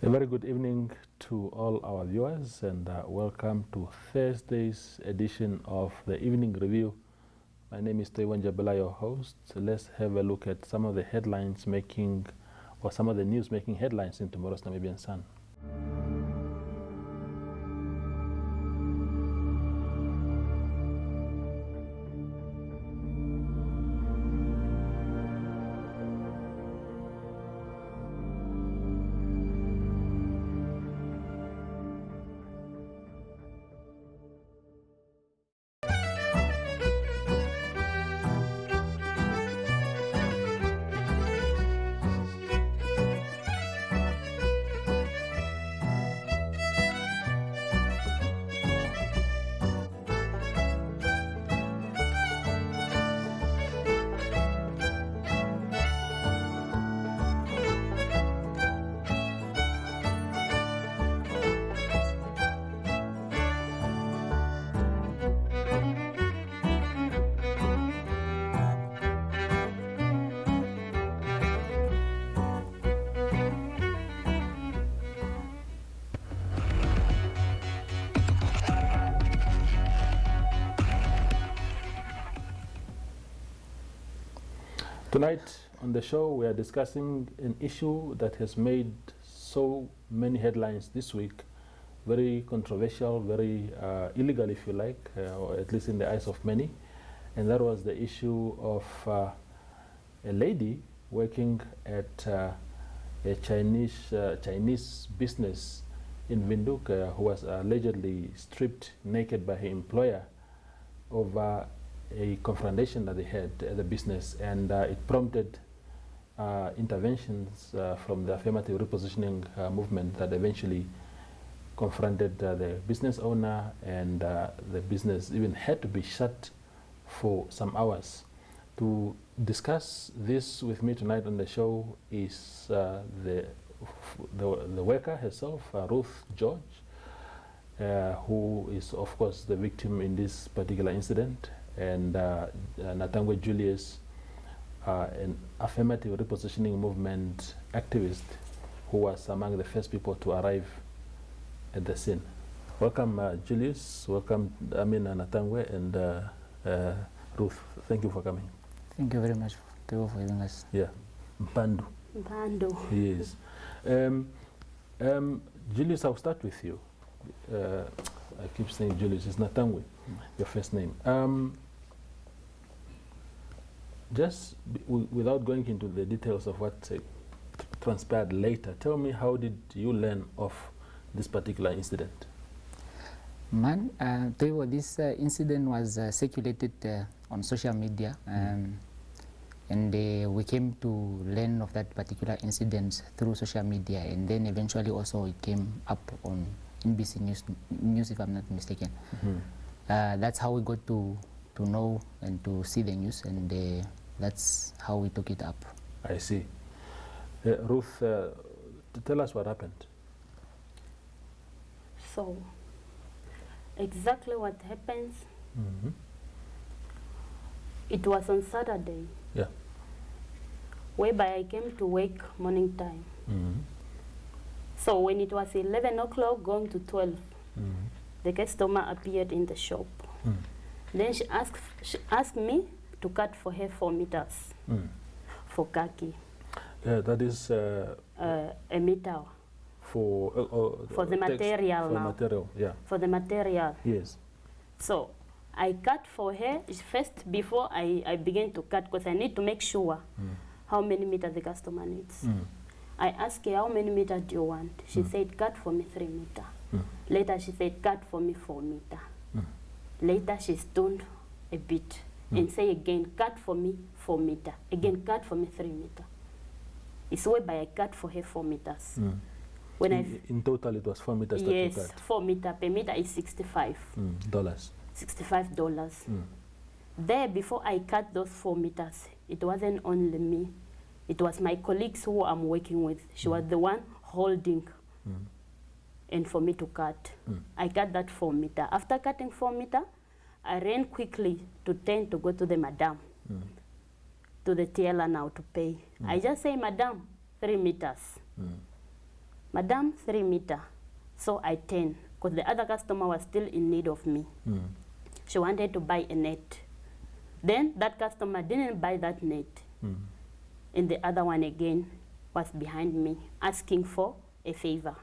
A very good evening to all our viewers, and welcome to Thursday's edition of the Evening Review. My name is Taiwan Jabela, your host. So let's have a look at some of the headlines making, or some of the news making headlines in tomorrow's Namibian Sun. Tonight on the show, we are discussing an issue that has made so many headlines this week, very controversial, very illegal, if you like, or at least in the eyes of many, and that was the issue of a lady working at a Chinese business in Windhoek who was allegedly stripped naked by her employer over a confrontation that they had at the business, and it prompted interventions from the affirmative repositioning movement that eventually confronted the business owner, and the business even had to be shut for some hours. To discuss this with me tonight on the show is the worker herself, Ruth George, who is of course the victim in this particular incident, and Natangwe Julius, an affirmative repositioning movement activist who was among the first people to arrive at the scene. Welcome, Julius. Welcome, Natangwe, and Ruth. Thank you for coming. Thank you very much for having us. Yeah, Mpandu. Mpandu. Yes. Julius, I'll start with you. I keep saying Julius, it's Natangwe, your first name. Just without going into the details of what transpired later, tell me, how did you learn of this particular incident? This incident was circulated on social media, and we came to learn of that particular incident through social media, and then eventually also it came up on NBC News, if I'm not mistaken. That's how we got to know and to see the news, and that's how we took it up. I see. Ruth, tell us what happened. So, exactly what happens, it was on Saturday, yeah, whereby I came to work morning time. So when it was 11 o'clock going to 12, the customer appeared in the shop. Then she asked me to cut for her 4 meters for khaki. That is a meter for the material for now. Material, yeah. For the material. Yes. So I cut for her first before I began to cut, because I need to make sure how many meters the customer needs. I asked her, how many meters do you want? She said, cut for me 3 meters. Later she said, cut for me 4 meters. Later she stoned a bit and say again, cut for me 4 meters. Again, cut for me 3 meters. It's whereby I cut for her 4 meters. When in total it was 4 meters that yes, you cut? 4 meters per meter is $65. $65. There, before I cut those 4 meters, it wasn't only me. It was my colleagues who I'm working with. She was the one holding and for me to cut. I cut that 4 meters. After cutting 4 meters, I ran quickly to turn to go to the madam, to the teller now to pay. I just say, Madam, 3 meters. Madam, 3 meter. So I turned, because the other customer was still in need of me. She wanted to buy a net. Then that customer didn't buy that net. And the other one again was behind me, asking for a favor.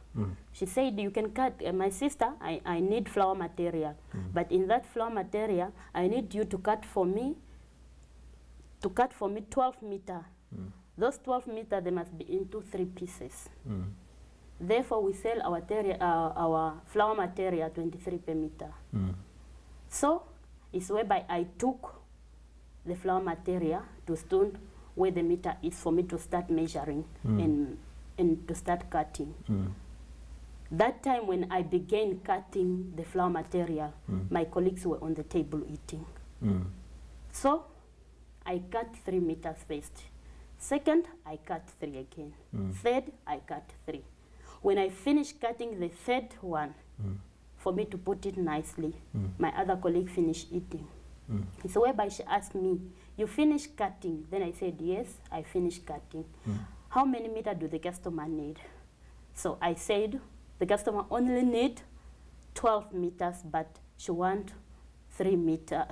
She said, you can cut, my sister, I need flower material. But in that flower material, I need you to cut for me 12 meter. Those 12 meter, they must be into 3 pieces. Therefore, we sell our flower material 23 per meter. So, it's whereby I took the flower material to stone where the meter is for me to start measuring and to start cutting. That time when I began cutting the flower material, my colleagues were on the table eating. So, I cut 3 meters first. Second, I cut 3 again. Third, I cut 3. When I finished cutting the third one, for me to put it nicely, my other colleague finished eating. So whereby she asked me, you finished cutting? Then I said, yes, I finished cutting. How many meters do the customer need? So I said, the customer only need 12 meters, but she want 3 meters,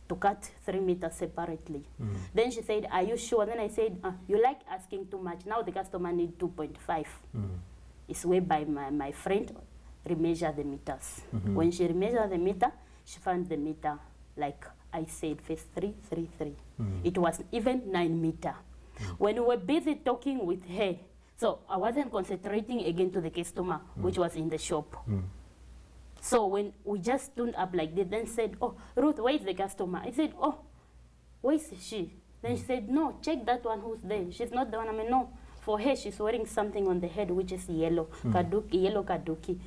to cut 3 meters separately. Then she said, are you sure? Then I said, you like asking too much. Now the customer need 2.5. It's whereby my friend remeasure the meters. When she remeasured the meter, she found the meter, like I said, first 3, 3, 3. It was even 9 meter. When we were busy talking with her, so I wasn't concentrating again to the customer, which was in the shop. So when we just stood up like this, then said, oh, Ruth, where is the customer? I said, oh, where is she? Then she said, no, check that one who's there. She's not the one. I mean, no. For her, she's wearing something on the head, which is yellow, yellow kaduki.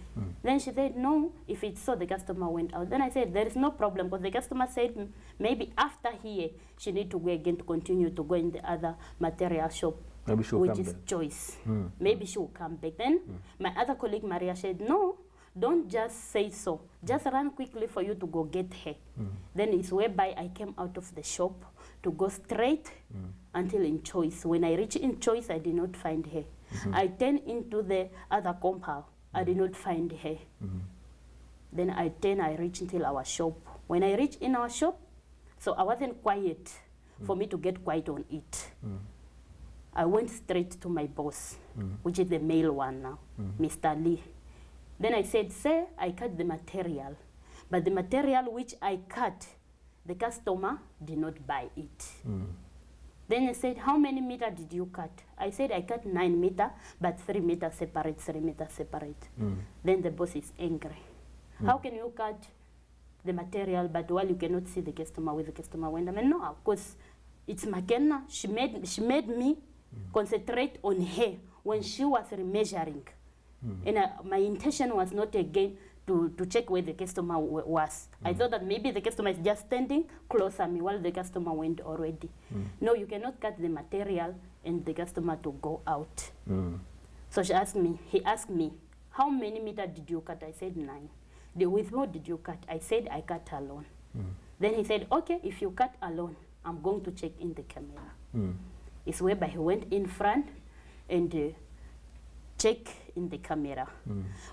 Then she said, no, if it's so, the customer went out. Then I said, there is no problem, because the customer said maybe after here, she need to go again to continue to go in the other material shop, which is choice. Maybe she will come back. Then my other colleague, Maria, said, no, don't just say so. Just run quickly for you to go get her. Then it's whereby I came out of the shop to go straight until in Choice. When I reached in Choice, I did not find her. I turned into the other compound. I did not find her. Then I reached until our shop. When I reached in our shop, so I wasn't quiet for me to get quiet on it. I went straight to my boss, which is the male one now, Mr. Lee. Then I said, sir, I cut the material. But the material which I cut, the customer did not buy it. Then he said, how many meters did you cut? I said, I cut 9 meters, but 3 meters separate, 3 meters separate. Then the boss is angry. How can you cut the material, but while you cannot see the customer where the customer went? I mean, no, because it's McKenna. She made me concentrate on her when she was remeasuring. And my intention was not again to check where the customer was. I thought that maybe the customer is just standing close to me while the customer went already. No, you cannot cut the material and the customer to go out. So he asked me, how many meters did you cut? I said 9. With what did you cut? I said, I cut alone. Then he said, okay, if you cut alone, I'm going to check in the camera. It's whereby he went in front and check in the camera.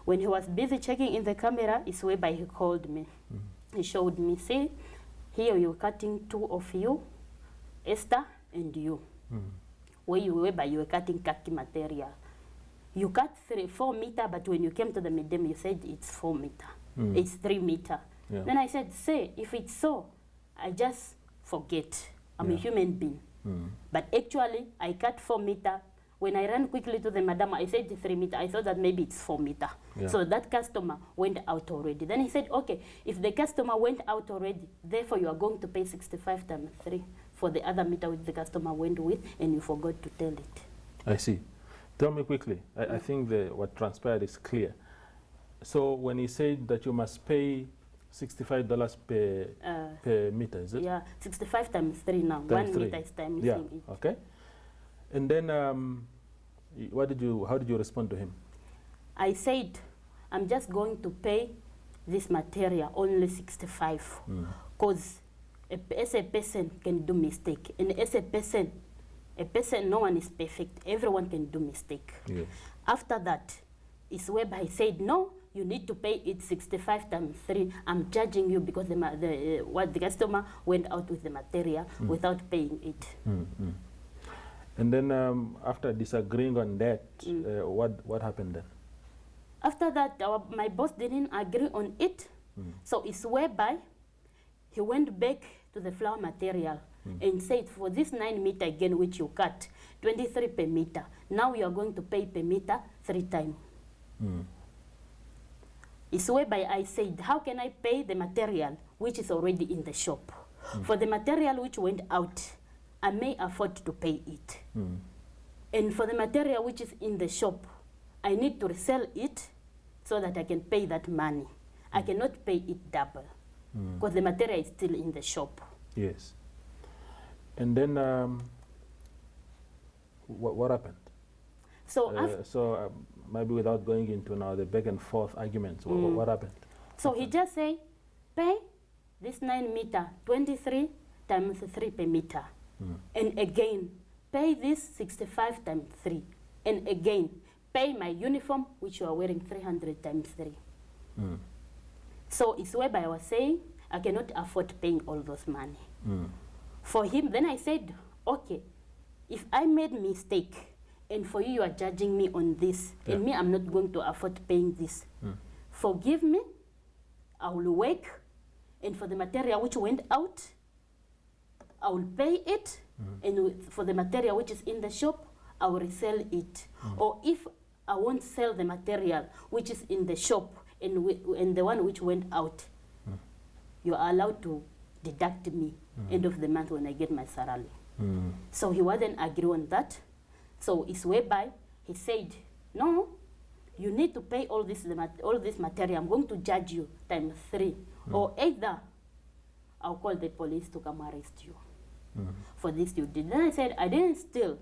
When he was busy checking in the camera, it's whereby he called me. He showed me, see, here you're cutting 2 of you, Esther and you. Whereby you were cutting khaki material. You cut 4 meters, but when you came to the medium, you said it's 4 meters. It's 3 meters. Then I said, say, if it's so, I just forget. I'm a human being. But actually, I cut 4 meters. When I ran quickly to the madam, I said 3 meters. I thought that maybe it's 4 meters. So that customer went out already. Then he said, okay, if the customer went out already, therefore you are going to pay 65 times 3 for the other meter which the customer went with, and you forgot to tell it. I see. Tell me quickly. I think what transpired is clear. So when he said that you must pay $65 per meter, is it? Yeah, 65 times 3 now. Times 1 3. meter is times Yeah, it. okay. And then how did you respond to him? I said, I'm just going to pay this material only 65, because as a person can do mistake, and as a person, no one is perfect. Everyone can do mistake. Yes. After that is whereby he said, no, you need to pay it 65 times 3. I'm charging you because the customer went out with the material without paying it. And then after disagreeing on that, what happened then? After that, my boss didn't agree on it. So it's whereby he went back to the flour material and said, for this 9 meter again, which you cut, 23 per meter. Now you are going to pay per meter 3 times. It's whereby I said, how can I pay the material which is already in the shop? For the material which went out, I may afford to pay it. And for the material which is in the shop, I need to resell it so that I can pay that money. I cannot pay it double because the material is still in the shop. Yes. And then what happened? So, maybe without going into now the back and forth arguments, what happened? So he just say, pay this 9 meter, 23 times 3 per meter. And again, pay this 65 times 3. And again, pay my uniform, which you are wearing 300 times 3. So it's whereby I was saying, I cannot afford paying all those money. For him, then I said, okay, if I made mistake, and for you are judging me on this, and me, I'm not going to afford paying this. Forgive me, I will work, and for the material which went out, I will pay it, and for the material which is in the shop, I will resell it. Or if I won't sell the material which is in the shop and the one which went out, you are allowed to deduct me end of the month when I get my salary. So he wasn't agree on that. So it's whereby he said, no, you need to pay all this material. I'm going to judge you times 3. Or either I'll call the police to come arrest you for this you did. Then I said, I didn't steal.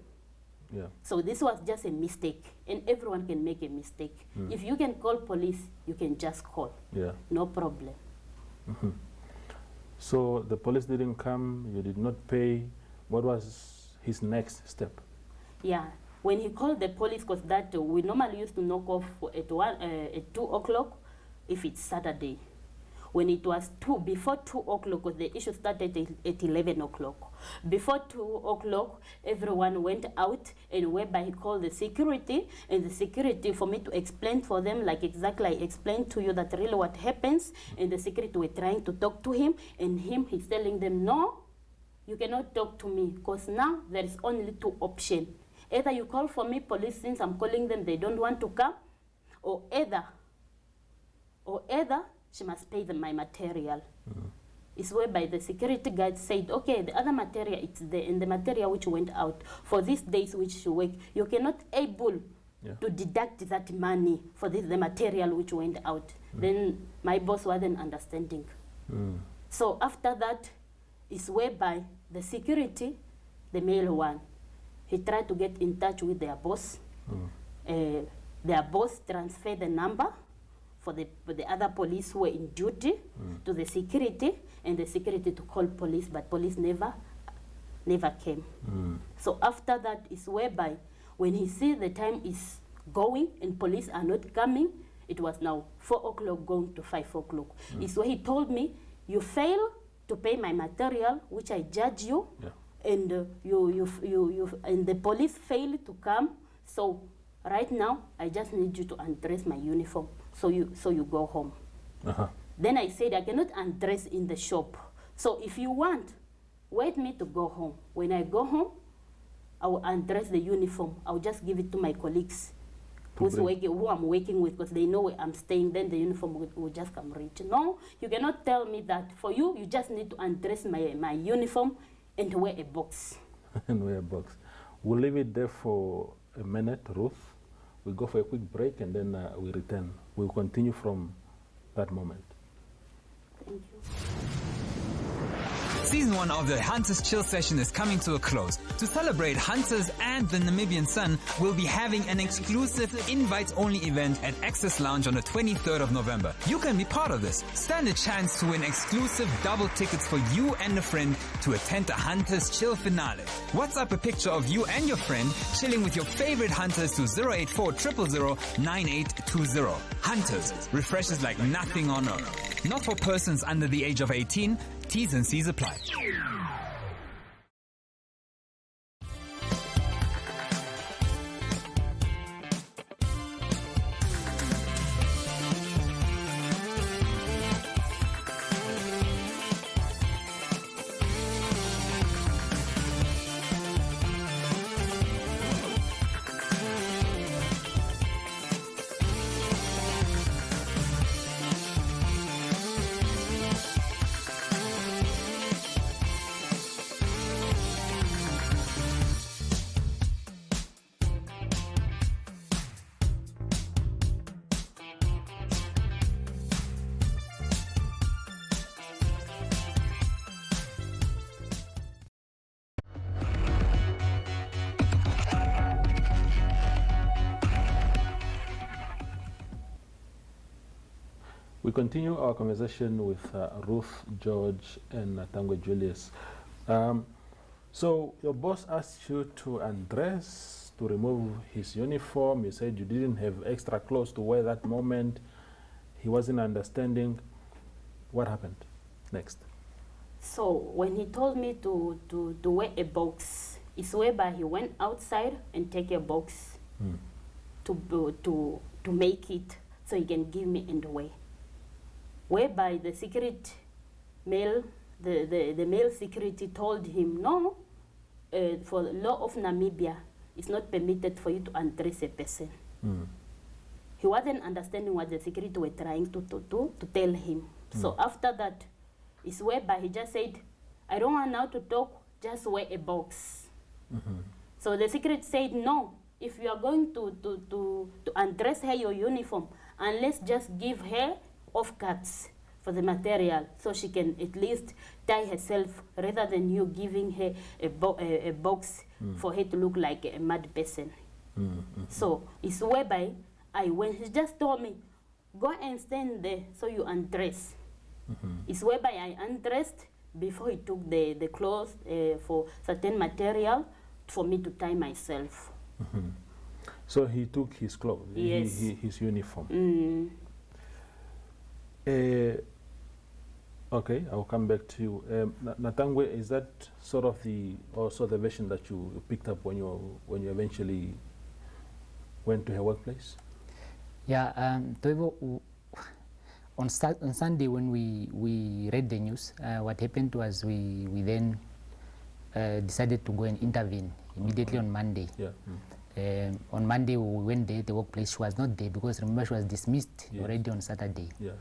So this was just a mistake, and everyone can make a mistake. If you can call police, you can just call. No problem. So the police didn't come, you did not pay. What was his next step? When he called the police, because that we normally used to knock off at 2 o'clock if it's Saturday. When it was before 2 o'clock, because the issue started at 11 o'clock. Before 2 o'clock, everyone went out, and whereby he called the security, and the security, for me to explain for them, like exactly I explained to you that really what happens, and the security were trying to talk to him, and he's telling them, no, you cannot talk to me, because now there is only 2 options. Either you call for me, police, since I'm calling them, they don't want to come, or either she must pay my material. It's whereby the security guard said, okay, the other material, it's there, and the material which went out for these days which you work, you cannot able to deduct that money for the material which went out. Then my boss wasn't understanding. So after that, is whereby the security, the male one, he tried to get in touch with their boss. Their boss transferred the number for the other police who were in duty to the security, and the security to call police, but police never came. So after that is whereby when he see the time is going and police are not coming, it was now 4 o'clock going to 5 o'clock. Is where he told me, you fail to pay my material, which I judge you, and and the police failed to come. So right now, I just need you to undress my uniform, so you go home. Then I said, I cannot undress in the shop. So if you want, wait me to go home. When I go home, I will undress the uniform. I will just give it to my colleagues who I'm working with, because they know where I'm staying. Then the uniform will just come reach. No, you cannot tell me that. For you, you just need to undress my uniform and wear a box. And wear a box. We'll leave it there for a minute, Ruth. We'll go for a quick break, and then we return. We'll continue from that moment. Thank you. Season 1 of the Hunters Chill session is coming to a close. To celebrate Hunters and the Namibian Sun, we'll be having an exclusive invite-only event at Access Lounge on the 23rd of November. You can be part of this. Stand a chance to win exclusive double tickets for you and a friend to attend the Hunters Chill finale. WhatsApp a picture of you and your friend chilling with your favorite Hunters to 084 000 9820. Hunters, refreshes like nothing on earth. Not for persons under the age of 18. T's and C's apply. We continue our conversation with Ruth George and Tangwe Julius. So your boss asked you to undress, to remove his uniform. You said you didn't have extra clothes to wear that moment. He wasn't understanding. What happened next? So when he told me to wear a box, it's whereby he went outside and take a box to make it so he can give me underwear. Whereby the secret male, the male security told him, no, for the law of Namibia, it's not permitted for you to undress a person. He wasn't understanding what the security were trying to tell him. So after that, it's whereby he just said, I don't want now to talk, just wear a box. So the secret said, no, if you are going to undress her your uniform, unless just give her off cuts for the material so she can at least tie herself rather than you giving her a box for her to look like a mad person. So it's whereby I went, he just told me, go and stand there so you undress. It's whereby I undressed before he took the clothes for certain material for me to tie myself. So he took his clothes, yes. his uniform. Okay, I'll come back to you. Natangwe, is that sort of also the version that you picked up when you eventually went to her workplace? Yeah, on Sunday when we read the news, what happened was we then decided to go and intervene immediately on Monday. Yeah. On Monday we went there, the workplace. She was not there because remember she was dismissed already on Saturday. Yeah.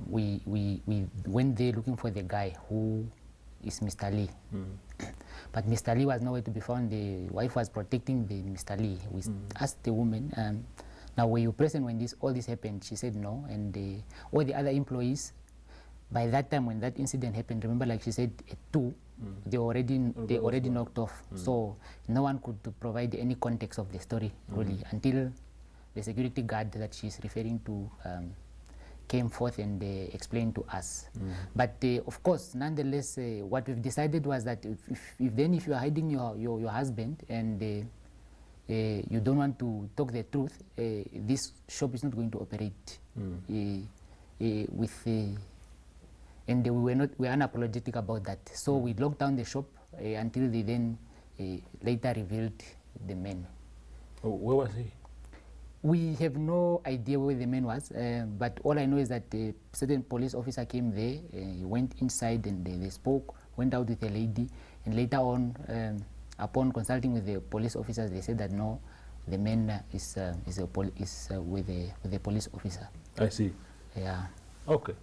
We went there looking for the guy who is Mr. Lee. But Mr. Lee was nowhere to be found. The wife was protecting the Mr. Lee. We asked the woman, now were you present when all this happened? She said no. And all the other employees, by that time when that incident happened, remember like she said at 2, they already knocked off. So no one could provide any context of the story really until the security guard that she's referring to came forth and explained to us. But of course, nonetheless, what we've decided was that if you are hiding your husband and you don't want to talk the truth, this shop is not going to operate and we were unapologetic about that. So we locked down the shop until they then later revealed the man. Oh, where was he? We have no idea where the man was, but all I know is that a certain police officer came there, he went inside and they spoke, went out with a lady, and later on, upon consulting with the police officers, they said that no, the man is with a police officer. I see. Yeah. Okay.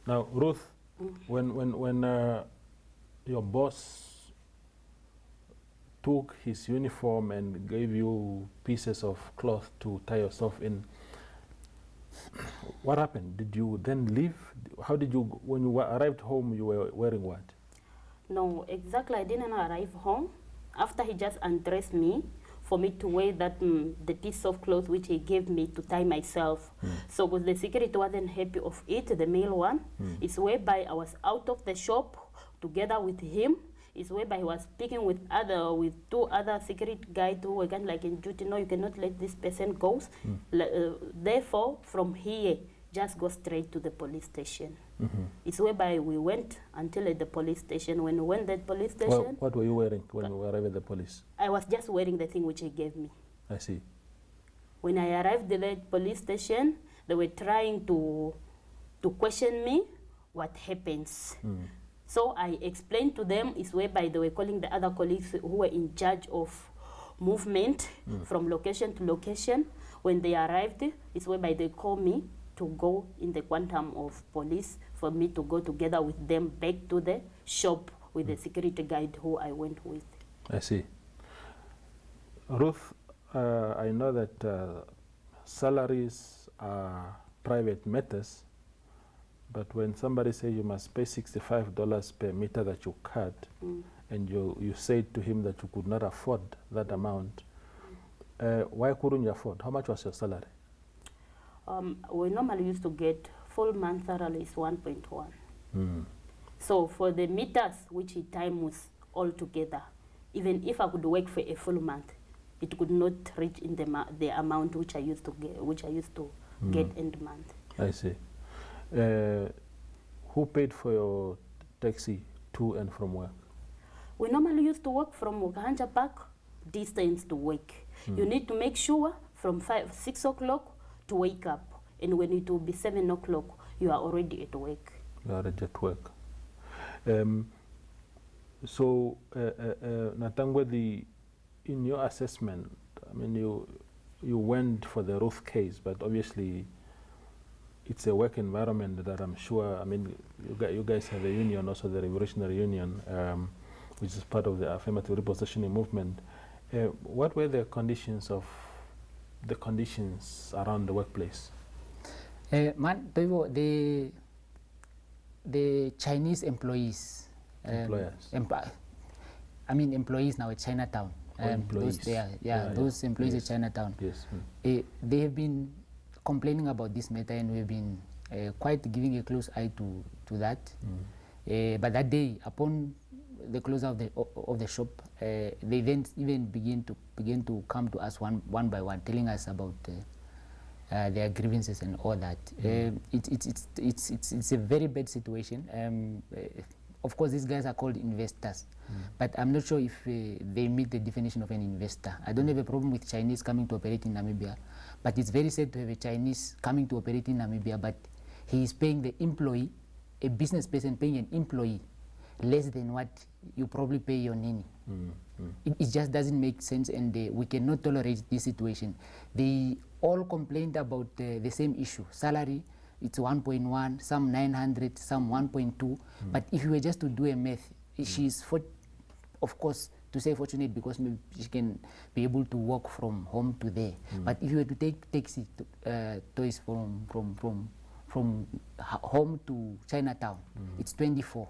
Now, Ruth, when your boss took his uniform and gave you pieces of cloth to tie yourself in, what happened? Did you then leave? How did you, when you arrived home, you were wearing what? No, exactly. I didn't arrive home. After he just undressed me, for me to wear that the piece of cloth which he gave me to tie myself. So because the security wasn't happy of it, the male one, it's whereby I was out of the shop together with him. It's whereby he was speaking with two other security guys who were kind of like in duty. No, you cannot let this person go. Therefore, from here, just go straight to the police station. It's whereby we went until at the police station. When we went at the police station... What were you wearing when you arrived at the police? I was just wearing the thing which he gave me. I see. When I arrived at the police station, they were trying to question me what happens. So I explained to them, it's whereby they were calling the other colleagues who were in charge of movement from location to location. When they arrived, it's whereby they called me to go in the quantum of police for me to go together with them back to the shop with the security guide who I went with. I see. Ruth, I know that salaries are private matters, but when somebody says you must pay $65 per meter that you cut, and you said to him that you could not afford that amount, why couldn't you afford? How much was your salary? We normally used to get full month salary is 1.1. So for the meters which he times all together, even if I could work for a full month, it could not reach in the amount which I used to get end month. I see. Who paid for your taxi to and from work? We normally used to work from Okahanja Park distance to work. You need to make sure from 6 o'clock to wake up, and when it will be 7 o'clock, you are already at work. You are already at work. So, Natangwe, in your assessment, I mean, you went for the Ruth case, but obviously it's a work environment that I'm sure, I mean, you guys have a union, also the Revolutionary Union, which is part of the affirmative repositioning movement. What were the conditions around the workplace? The Chinese employees. Employees now at Chinatown. Employees. Those employees at Chinatown. Yes. They have been complaining about this matter, and we've been quite giving a close eye to that. But that day, upon the close of the shop, they then even begin to come to us one by one, telling us about their grievances and all that. It's a very bad situation. Of course, these guys are called investors, but I'm not sure if they meet the definition of an investor. I don't have a problem with Chinese coming to operate in Namibia, but it's very sad to have a Chinese coming to operate in Namibia, but he is paying the employee, a business person paying an employee, less than what you probably pay your nanny. It just doesn't make sense, and we cannot tolerate this situation. They all complained about the same issue. Salary, it's 1.1, some 900, some 1.2. But if you were just to do a math, she's, of course, to say fortunate because maybe she can be able to walk from home to there. But if you were to take taxi toys from home to Chinatown, it's 24.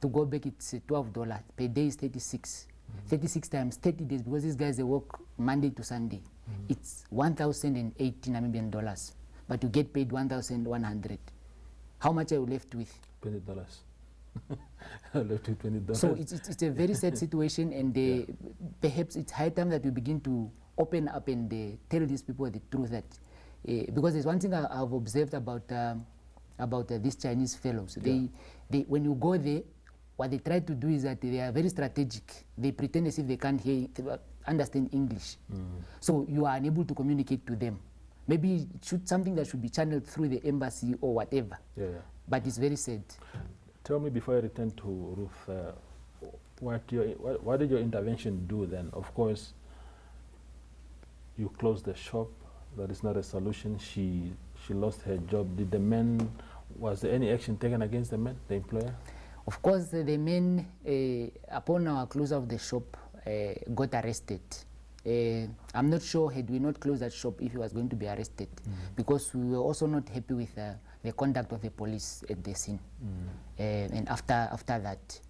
To go back, it's $12. Per day is 36. 36 times 30 days, because these guys, they work Monday to Sunday. It's 1,080 Namibian dollars. But you get paid 1,100. How much are you left with? $20. Left with $20. So it's a very sad situation, and perhaps it's high time that we begin to open up and tell these people the truth. That because there's one thing I've observed about these Chinese fellows. They when you go there, what they try to do is that they are very strategic. They pretend as if they can't understand English. So you are unable to communicate to them. Maybe something that should be channeled through the embassy or whatever. But it's very sad. Tell me, before I return to Ruth, what did your intervention do then? Of course, you closed the shop. That is not a solution. She lost her job. Was there any action taken against the man, the employer? Of course, the man, upon our close of the shop, got arrested. I'm not sure, had we not closed that shop, if he was going to be arrested, because we were also not happy with the conduct of the police at the scene. And after that,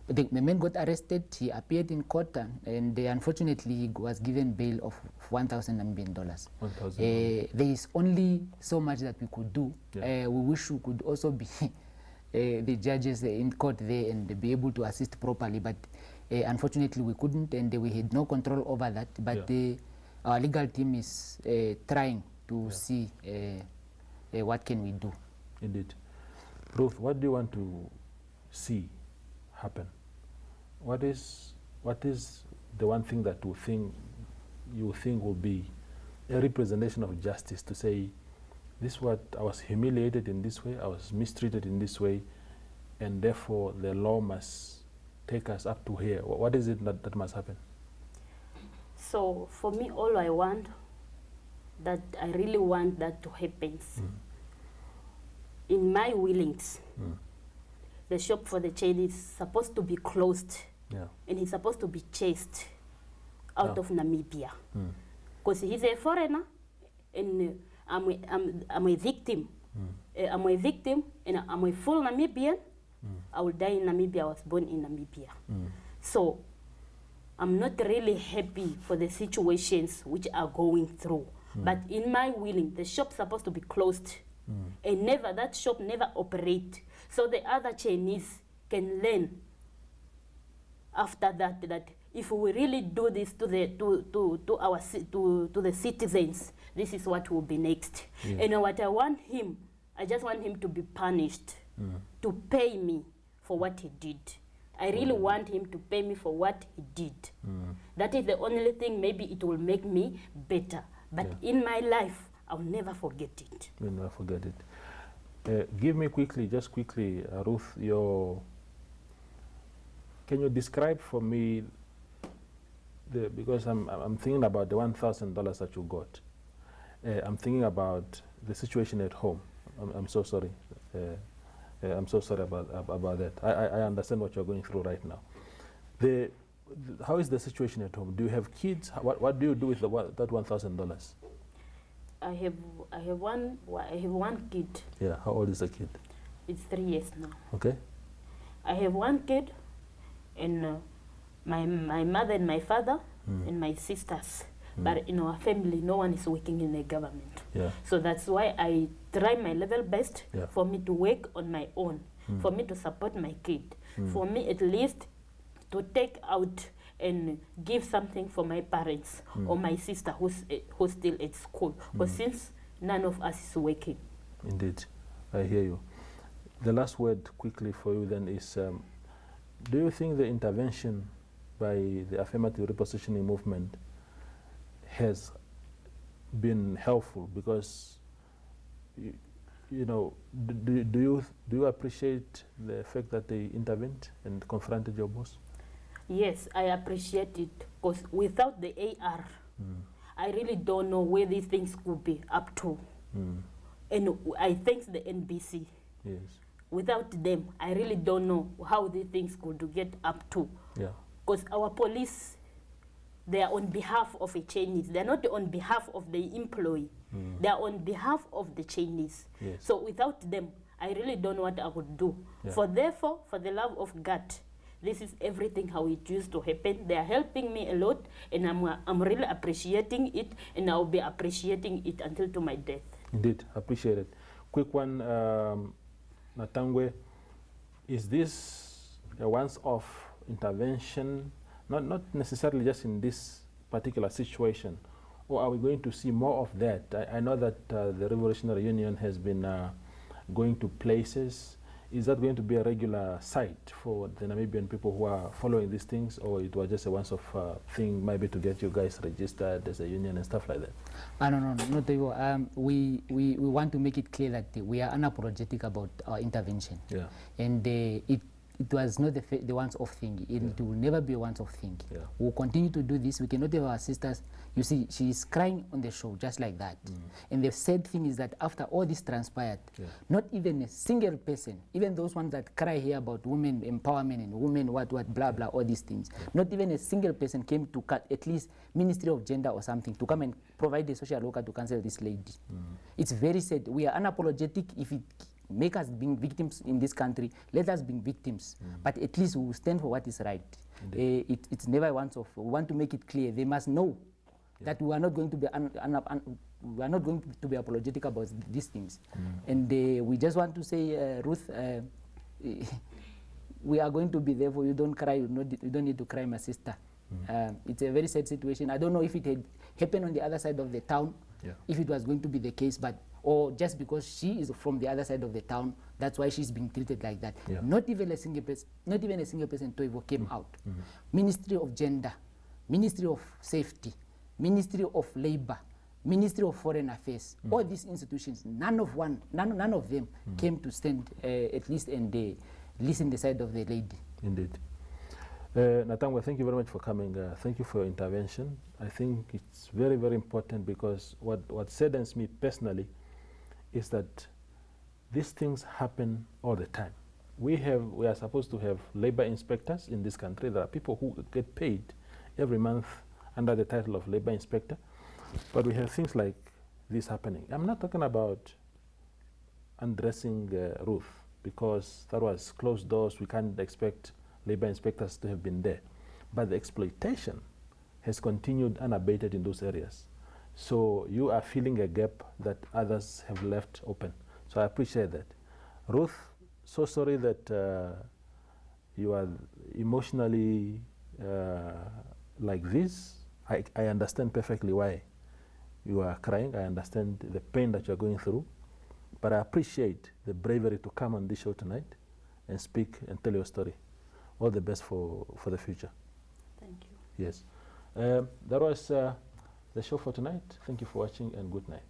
The man got arrested, he appeared in court, and unfortunately he was given bail of $1,000 Namibian. There is only so much that we could do. We wish we could also be the judges in court there and be able to assist properly, but unfortunately we couldn't, and we had no control over that. But our legal team is trying to see what can we do. Indeed. Ruth, what do you want to see happen? What is the one thing that you think will be a representation of justice, to say, this is what I was humiliated in this way, I was mistreated in this way, and therefore the law must take us up to here? What is it that must happen? So for me, all I want, that I really want that to happen. In my willings, the shop for the child is supposed to be closed, and he's supposed to be chased out of Namibia, because he's a foreigner, and I'm a victim. I'm a victim, and I'm a full Namibian. I will die in Namibia. I was born in Namibia. So I'm not really happy for the situations which are going through. But in my willing, the shop's supposed to be closed, and that shop never operate. So the other Chinese can learn after that if we really do this to the citizens, this is what will be next. And what I want him, I just want him to be punished, to pay me for what he did. I really want him to pay me for what he did. That is the only thing, maybe it will make me better. But in my life, I'll never forget it. You'll never forget it. Give me just quickly, Ruth, can you describe for me, because I'm thinking about the $1,000 that you got. I'm thinking about the situation at home. I'm so sorry. I'm so sorry about that. I understand what you're going through right now. How is the situation at home? Do you have kids? What do you do with that $1,000? I have one kid. Yeah. How old is the kid? It's 3 years now. Okay. I have one kid, and my mother and my father and my sisters. But in our family, no one is working in the government. So that's why I try my level best for me to work on my own, for me to support my kid, for me at least to take out and give something for my parents or my sister who's still at school. But since none of us is working. Indeed, I hear you. The last word quickly for you then is, do you think the intervention by the affirmative repositioning movement has been helpful? Because do you appreciate the fact that they intervened and confronted your boss? Yes, I appreciate it, because without the AR, I really don't know where these things could be up to. And I thank the NBC. Yes. Without them, I really don't know how these things could get up to. Because our police, they are on behalf of a Chinese. They are not on behalf of the employee. They are on behalf of the Chinese. So without them, I really don't know what I would do. Therefore, for the love of God, this is everything how it used to happen. They are helping me a lot, and I'm really appreciating it, and I'll be appreciating it until to my death. Indeed, appreciate it. Quick one, Natangwe, is this a once-off intervention? Not necessarily just in this particular situation, or are we going to see more of that? I know that the Revolutionary Union has been going to places. Is that going to be a regular site for the Namibian people who are following these things, or it was just a once-off thing, maybe to get you guys registered as a union and stuff like that? No, not at all. We want to make it clear that we are unapologetic about our intervention. And it was not the once-off thing. It will never be a once-off thing. We'll continue to do this. We cannot have our sisters. You see, she is crying on the show just like that. And the sad thing is that after all this transpired, not even a single person, even those ones that cry here about women empowerment and women what, blah, blah, all these things, not even a single person came to cut, at least Ministry of Gender or something, to come and provide the social worker to cancel this lady. It's very sad. We are unapologetic. make us being victims in this country. Let us be victims, but at least we will stand for what is right. It's never once off. We want to make it clear. They must know that we are not going to be we are not going to be apologetic about these things. And we just want to say, Ruth, we are going to be there for you. Don't cry. You don't need to cry, my sister. It's a very sad situation. I don't know if it had happened on the other side of the town, if it was going to be the case, but or just because she is from the other side of the town, that's why she's being treated like that. Not even a single person, Toivo came out. Ministry of Gender, Ministry of Safety, Ministry of Labor, Ministry of Foreign Affairs, all these institutions, none of them came to stand at least and listen the side of the lady. Indeed. Natangwa, thank you very much for coming. Thank you for your intervention. I think it's very, very important because what saddens me personally is that these things happen all the time. We are supposed to have labor inspectors in this country. There are people who get paid every month under the title of labor inspector, but we have things like this happening. I'm not talking about undressing Ruth, because that was closed doors. We can't expect labor inspectors to have been there. But the exploitation has continued unabated in those areas. So you are filling a gap that others have left open. So I appreciate that. Ruth, so sorry that you are emotionally like this. I understand perfectly why you are crying. I understand the pain that you are going through. But I appreciate the bravery to come on this show tonight and speak and tell your story. All the best for the future. Thank you. Yes. That was the show for tonight. Thank you for watching and good night.